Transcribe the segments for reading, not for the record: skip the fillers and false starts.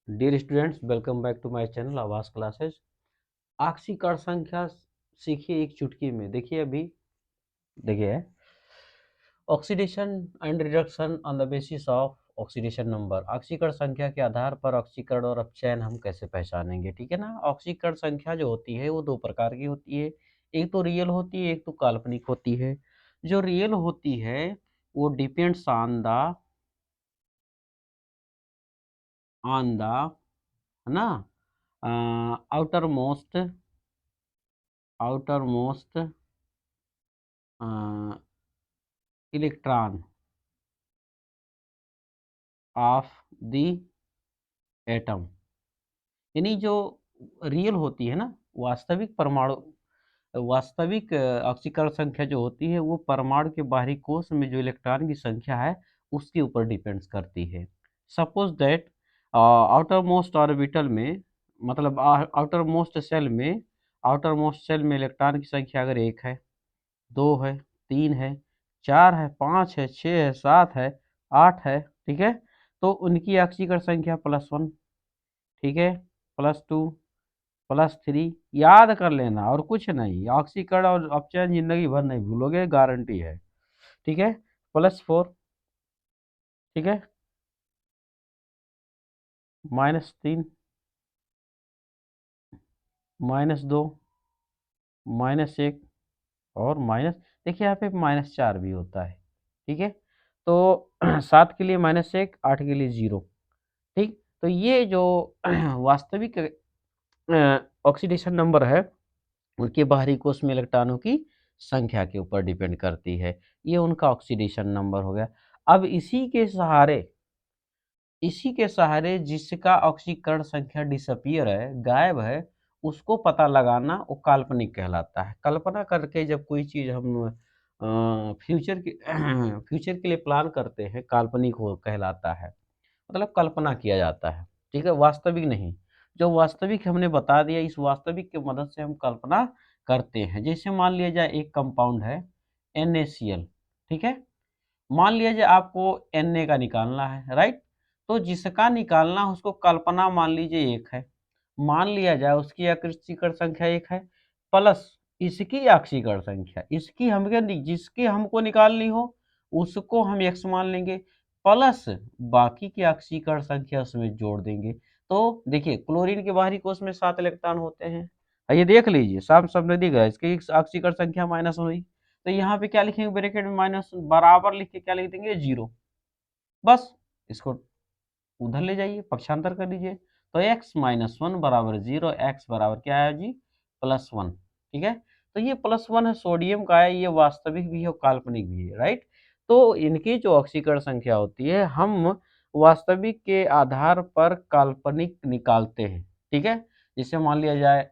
Dear students, welcome back to my channel Awas classes. ऑक्सीकरण संख्या सीखिए एक चुटकी में। देखिए अभी देखिए oxidation and reduction on the basis of oxidation number. ऑक्सीकरण संख्या के आधार पर ऑक्सीकरण और अपचयन हम कैसे पहचानेंगे, ठीक है ना। ऑक्सीकरण संख्या जो होती है वो दो प्रकार की होती है, एक तो रियल होती है, एक तो काल्पनिक होती है। जो रियल होती है वो डिपेंड्स ऑन द है ना outer most electron of the atom. यानी जो रियल होती है ना, वास्तविक परमाणु, वास्तविक ऑक्सीकरण संख्या जो होती है वो परमाणु के बाहरी कोश में जो इलेक्ट्रॉन की संख्या है उसके ऊपर डिपेंड्स करती है। Suppose that outer most orbital में, मतलब आउटर मोस्ट सेल में इलेक्ट्रॉन की संख्या अगर 1 है, 2 है, 3 है, 4 है, 5 है, 6 है, 7 है, 8 है, ठीक है। तो उनकी ऑक्सीकरण संख्या +1, ठीक है, +2, +3 याद कर लेना और कुछ नहीं। ऑक्सीकरण और अपचयन जिंदगी भर नहीं भूलोगे, गारंटी है, ठीक है। +4, ठीक है, -3, -2, -1 और माइनस, देखिए यहाँ पे -4 भी होता है, ठीक है। तो 7 के लिए -1, 8 के लिए 0, ठीक। तो ये जो वास्तविक ऑक्सीडेशन नंबर है उनके बाहरी कोश में इलेक्ट्रॉनों की संख्या के ऊपर डिपेंड करती है। ये उनका ऑक्सीडेशन नंबर हो गया। अब इसी के सहारे जिसका ऑक्सीकरण संख्या डिसअपियर है, गायब है, उसको पता लगाना वो काल्पनिक कहलाता है। कल्पना करके जब कोई चीज़ हम फ्यूचर के फ्यूचर के लिए प्लान करते हैं, काल्पनिक हो कहलाता है। मतलब कल्पना किया जाता है, ठीक है, वास्तविक नहीं। जो वास्तविक हमने बता दिया, इस वास्तविक की मदद से हम कल्पना करते हैं। जैसे मान लिया जाए एक कंपाउंड है NaCl, ठीक है। मान लिया जाए आपको Na का निकालना है, राइट। तो जिसका निकालना है उसको कल्पना मान लीजिए 1 है। मान लिया जाए उसकी ऑक्सीकरण संख्या 1 है, प्लस इसकी ऑक्सीकरण संख्या, इसकी हमके जिसकी हमको निकालनी हो उसको हम x मान लेंगे, प्लस बाकी की ऑक्सीकरण संख्या उसमें जोड़ देंगे। तो देखिए क्लोरीन के बाहरी कोश में 7 इलेक्ट्रॉन होते हैं। ये देख लीजिए, साफ सामने दिख रहा है, इसकी ऑक्सीकरण संख्या माइनस हुई। तो यहाँ पे क्या लिखेंगे, ब्रैकेट में माइनस बराबर लिख के क्या लिख देंगे, 0। बस इसको उधर ले जाइए, पक्षांतर कर लीजिए। तो x-1 बराबर 0, x बराबर क्या है जी, +1, ठीक है। तो ये +1 है, सोडियम का है, ये वास्तविक भी है और काल्पनिक भी है, राइट। तो इनकी जो ऑक्सीकरण संख्या होती है हम वास्तविक के आधार पर काल्पनिक निकालते हैं, ठीक है। जैसे मान लिया जाए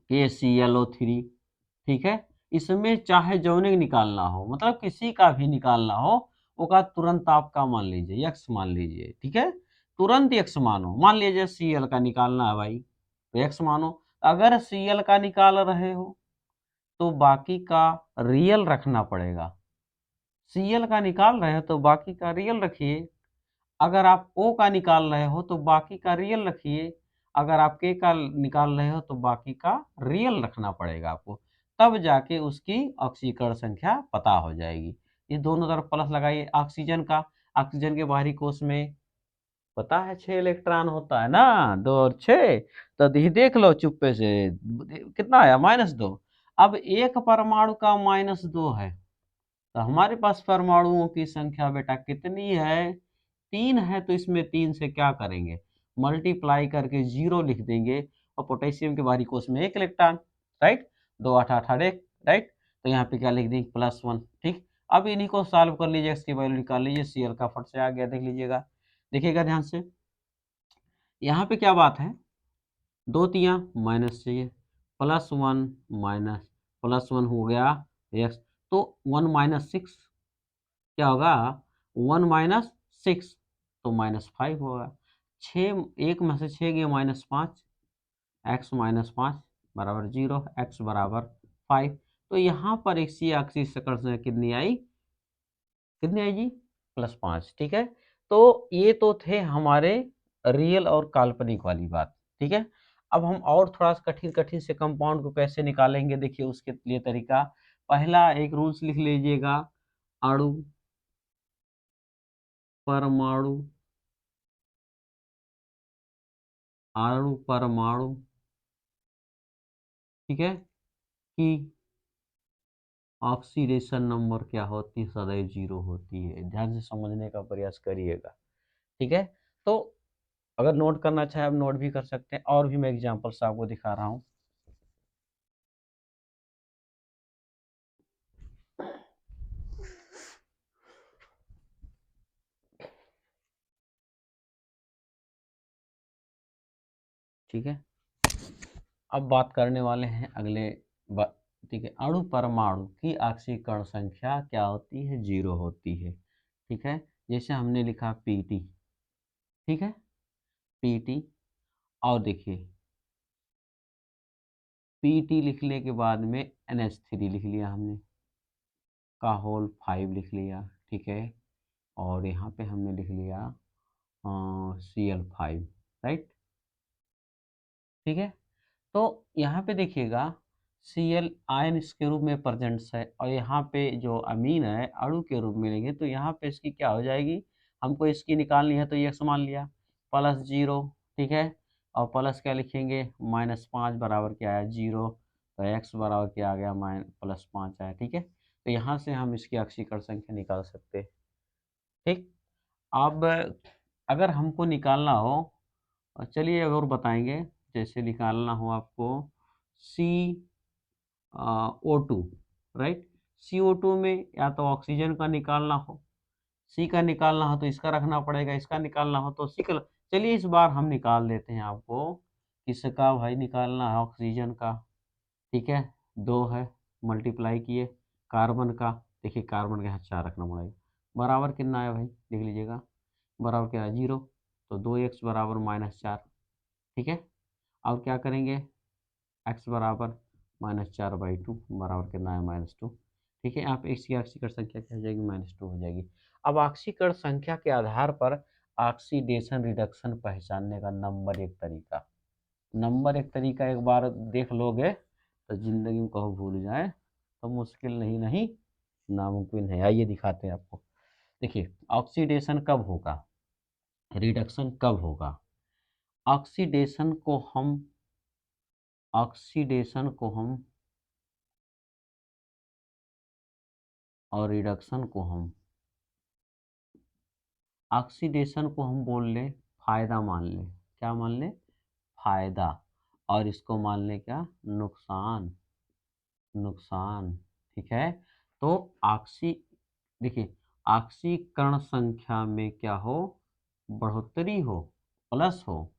KClO3, ठीक है। इसमें चाहे जौने निकालना हो, मतलब किसी का भी निकालना हो, उसका तुरंत आपका मान लीजिए x मान लीजिए, ठीक है। तुरंत x मानो, मान लीजिए Cl का निकालना है भाई, तो x मानो। अगर Cl का निकाल रहे हो तो बाकी का रियल रखना पड़ेगा। Cl का निकाल रहे हो तो बाकी का रियल रखिए। अगर आप O का निकाल रहे हो तो बाकी का रियल रखिए। अगर आप K का निकाल रहे हो तो बाकी का रियल रखना पड़ेगा आपको, तब जाके उसकी ऑक्सीकरण संख्या पता हो जाएगी। ये दोनों तरफ प्लस लगाइए। ऑक्सीजन का, ऑक्सीजन के बाहरी कोश में पता है 6 इलेक्ट्रॉन होता है ना, 2 और 6। तो देख लो चुप्पे से, कितना आया, -2। अब एक परमाणु का -2 है, तो हमारे पास परमाणुओं की संख्या बेटा कितनी है, 3 है। तो इसमें 3 से क्या करेंगे, मल्टीप्लाई करके 0 लिख देंगे। और पोटेशियम के बाहरी कोश में 1 इलेक्ट्रॉन, राइट, 2 8 18, राइट। तो यहाँ पे क्या लिख देंगे, +1, ठीक। अब इन्हीं को सॉल्व कर लीजिए, इसकी वैल्यू निकाल लीजिए। Cl का फट से आ गया, देख लीजिएगा, देखिएगा ध्यान से। यहाँ पे क्या बात है, 2 तियाँ माइनस चाहिए, +1 माइनस +1 हो गया x। तो 1 - 6 क्या होगा, 1 - 6 तो -5 होगा। 6, 1 में से 6 गए -5, x -5 बराबर 0, x बराबर 5। तो यहाँ पर एक सी ऑक्सीकरण संख्या कितनी आई, कितनी आई जी, +5, ठीक है। तो ये तो थे हमारे रियल और काल्पनिक वाली बात, ठीक है। अब हम और थोड़ा सा कठिन कठिन से कंपाउंड को कैसे निकालेंगे, देखिए उसके लिए तरीका। पहला एक रूल्स लिख लीजिएगा, अणु परमाणु, अणु परमाणु, ठीक है, कि ऑक्सीडेशन नंबर क्या होती है, सदैव जीरो होती है। ध्यान से समझने का प्रयास करिएगा, ठीक है। तो अगर नोट करना चाहे आप नोट भी कर सकते हैं, और भी मैं एग्जांपल्स आपको दिखा रहा हूँ। ठीक है, अब बात करने वाले हैं अगले ठीक है, अणु परमाणु की ऑक्सीकरण संख्या क्या होती है, जीरो होती है, ठीक है। जैसे हमने लिखा Pt, ठीक है, Pt, और देखिए Pt लिखने के बाद में NH3 लिख लिया हमने, का होल 5 लिख लिया, ठीक है, और यहाँ पे हमने लिख लिया Cl5, राइट, ठीक है। तो यहाँ पे देखिएगा Cl आयन इसके रूप में प्रेजेंट्स है, और यहाँ पे जो अमीन है अणु के रूप में लेंगे तो यहाँ पे इसकी क्या हो जाएगी, हमको इसकी निकालनी है तो ये x मान लिया प्लस जीरो, ठीक है, और प्लस क्या लिखेंगे, -5 बराबर क्या आया, जीरो, तो x बराबर क्या आ गया, +5 आया, ठीक है। तो यहाँ से हम इसकी ऑक्सीकरण संख्या निकाल सकते हैं, ठीक। अब अगर हमको निकालना हो, चलिए और बताएंगे, जैसे निकालना हो आपको सी ओ टू, राइट, CO2 में या तो ऑक्सीजन का निकालना हो, सी का निकालना हो तो इसका रखना पड़ेगा, इसका निकालना हो तो सी का। चलिए इस बार हम निकाल देते हैं आपको, किसका भाई निकालना है, ऑक्सीजन का, ठीक है, 2 है, मल्टीप्लाई किए कार्बन का, देखिए कार्बन का यहाँ 4 रखना पड़ेगा, बराबर कितना है भाई लिख लीजिएगा, बराबर क्या है, जीरो, तो 2x बराबर -4, ठीक है। अब क्या करेंगे, x बराबर -4/2 बराबर कितना है, -2, ठीक है। यहाँ पे x की ऑक्सीकरण संख्या क्या हो जाएगी, -2 हो जाएगी। अब ऑक्सीकरण संख्या के आधार पर ऑक्सीडेशन रिडक्शन पहचानने का नंबर एक तरीका एक बार देख लोगे तो जिंदगी में कहो भूल जाए तो मुश्किल नहीं नहीं नामुमकिन है। आइए दिखाते हैं आपको, देखिए ऑक्सीडेशन कब होगा, रिडक्शन कब होगा। ऑक्सीडेशन को हम ऑक्सीडेशन को हम और रिडक्शन को हम ऑक्सीडेशन को हम बोल लें फायदा मान लें, क्या मान लें, फायदा, और इसको मान लें क्या, नुकसान, नुकसान, ठीक है। तो ऑक्सी देखिए ऑक्सीकरण संख्या में क्या हो, बढ़ोतरी हो, प्लस हो,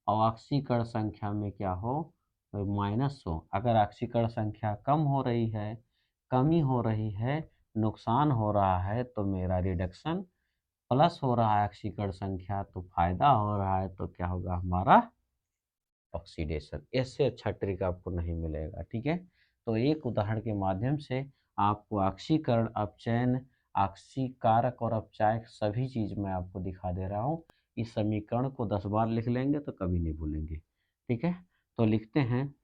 और ऑक्सीकरण संख्या में क्या हो, माइनस हो। अगर ऑक्सीकरण संख्या कम हो रही है, कमी हो रही है, नुकसान हो रहा है तो मेरा रिडक्शन, प्लस हो रहा है ऑक्सीकरण संख्या तो फायदा हो रहा है तो क्या होगा हमारा ऑक्सीडेशन। इससे अच्छा ट्रिक आपको नहीं मिलेगा, ठीक है। तो एक उदाहरण के माध्यम से आपको ऑक्सीकरण, अपचयन, ऑक्सीकारक और अपचायक सभी चीज़ मैं आपको दिखा दे रहा हूँ। इस समीकरण को 10 बार लिख लेंगे तो कभी नहीं भूलेंगे, ठीक है। तो लिखते हैं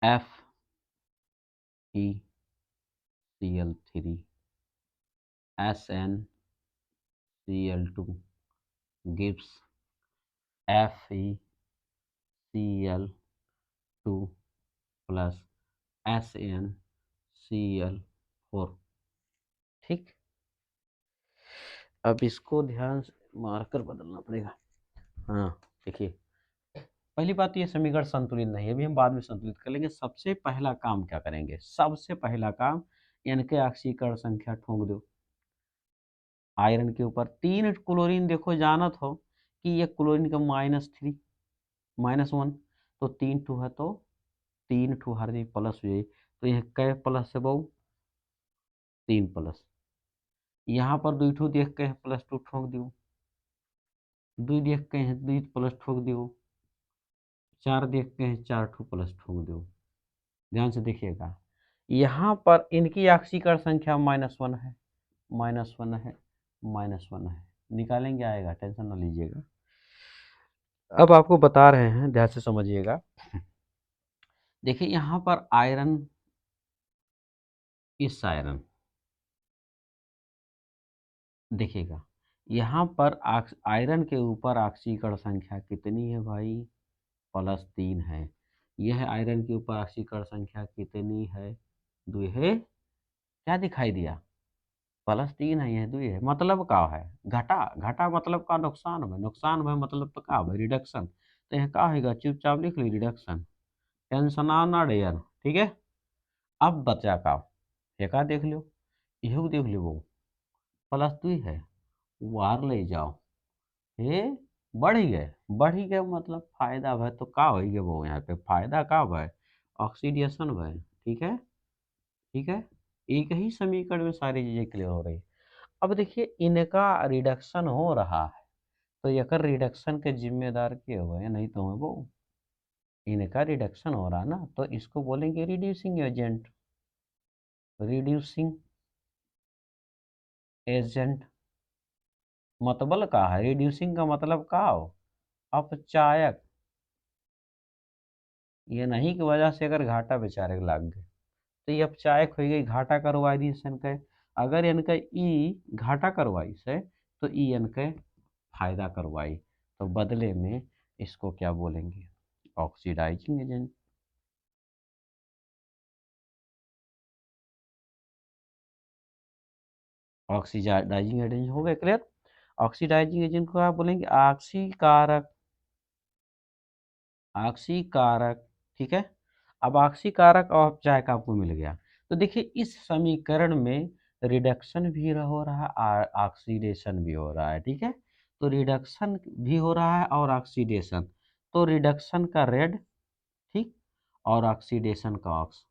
FeCl3 SnCl2 gives FeCl2 plus SnCl4, ठीक। अब इसको ध्यान से मार्कर बदलना पड़ेगा। हाँ देखिए, पहली बात तो ये समीकरण संतुलित नहीं है, अभी हम बाद में संतुलित कर लेंगे। सबसे पहला काम क्या करेंगे, सबसे पहला काम इनके ऑक्सीकरण संख्या ठोक दो आयरन के ऊपर। 3 क्लोरीन देखो जानत हो कि ये क्लोरीन का -3 -1, तो 3 टू है तो 3 टू हर जगह प्लस हो जाए, तो यह कै प्लस है बहु, 3 प्लस, यहाँ पर 2 ठो देख के +2 ठोक दियो, 2 देख के हैं 2 प्लस ठोक दियो, 4 देख के हैं 4 ठो प्लस ठोक दियो। ध्यान से देखिएगा, यहाँ पर इनकी ऑक्सीकरण संख्या -1 है, -1 है, -1 है। निकालेंगे, आएगा, टेंशन ना लीजिएगा। अब आपको बता रहे हैं, ध्यान से समझिएगा। देखिए यहाँ पर आयरन, इस आयरन, देखिएगा यहाँ पर आयरन के ऊपर ऑक्सीकरण संख्या कितनी है भाई, +3 है। यह आयरन के ऊपर ऑक्सीकरण संख्या कितनी है, 2 है। क्या दिखाई दिया, +3 है, यह 2 है, मतलब का है घटा, घटा मतलब का नुकसान है, नुकसान है मतलब तो का है रिडक्शन, तो यह का होगा, चुपचाप लिख ली रिडक्शन, टेंशन ना डेयर, ठीक है। अब बचा का, ये का देख लो, इहो देख लो, वो +2 है, वार ले जाओ, ये बढ़ ही गए, बढ़ ही गए मतलब फायदा भाई, तो का हो गए वो यहाँ पे फायदा का भाई, ऑक्सीडेशन भाई, ठीक है, ठीक है। एक ही समीकरण में सारी चीजें क्लियर हो रही है। अब देखिए इनका रिडक्शन हो रहा है, तो यकर रिडक्शन के जिम्मेदार के हुए, नहीं तो है वो, इनका रिडक्शन हो रहा है ना, तो इसको बोलेंगे रिड्यूसिंग एजेंट, रिड्यूसिंग एजेंट मतलब का है, रिड्यूसिंग का मतलब का हो, अपचायक, ये नहीं की वजह से अगर घाटा बेचारे को लग गए, तो ये अपचायक हो गई, घाटा करवाई दी इनके, अगर इनका ई घाटा करवाई से, तो ई इनके फायदा करवाई, तो बदले में इसको क्या बोलेंगे, ऑक्सीडाइजिंग एजेंट। ऑक्सीडाइजिंग एजेंट हो गए क्लियर। ऑक्सीडाइजिंग एजेंट को आप बोलेंगे ऑक्सीकारक, ऑक्सीकारक, ठीक है। अब ऑक्सीकारक और अपचायक आपको मिल गया, तो देखिए इस समीकरण में रिडक्शन भी हो रहा है, ऑक्सीडेशन भी हो रहा है, ठीक है। तो रिडक्शन भी हो रहा है और ऑक्सीडेशन, तो रिडक्शन का रेड, ठीक, और ऑक्सीडेशन का ऑक्स,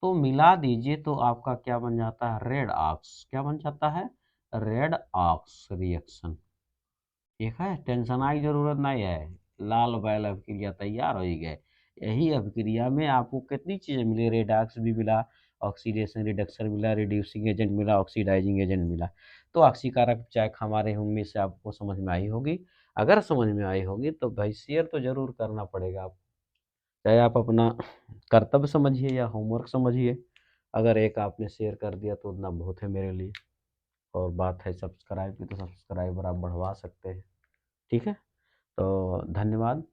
तो मिला दीजिए तो आपका क्या बन जाता है, रेड ऑक्स, क्या बन जाता है, रेड ऑक्स रिएक्शन, ठीक है। टेंशन की जरूरत नहीं है, लाल बैल अभिक्रिया तैयार हो ही गए। यही अभिक्रिया में आपको कितनी चीजें मिली, रेडॉक्स भी मिला, ऑक्सीडेशन रिडक्शन मिला, रिड्यूसिंग एजेंट मिला, ऑक्सीडाइजिंग एजेंट मिला। तो ऑक्सीकारक चाय हमारे उम्मीद से आपको समझ में आई होगी। अगर समझ में आई होगी तो भाई शेयर तो जरूर करना पड़ेगा आपको, चाहे आप अपना कर्तव्य समझिए या होमवर्क समझिए। अगर एक आपने शेयर कर दिया तो उतना बहुत है मेरे लिए। और बात है सब्सक्राइब की, तो सब्सक्राइबर आप बढ़वा सकते हैं, ठीक है। तो धन्यवाद।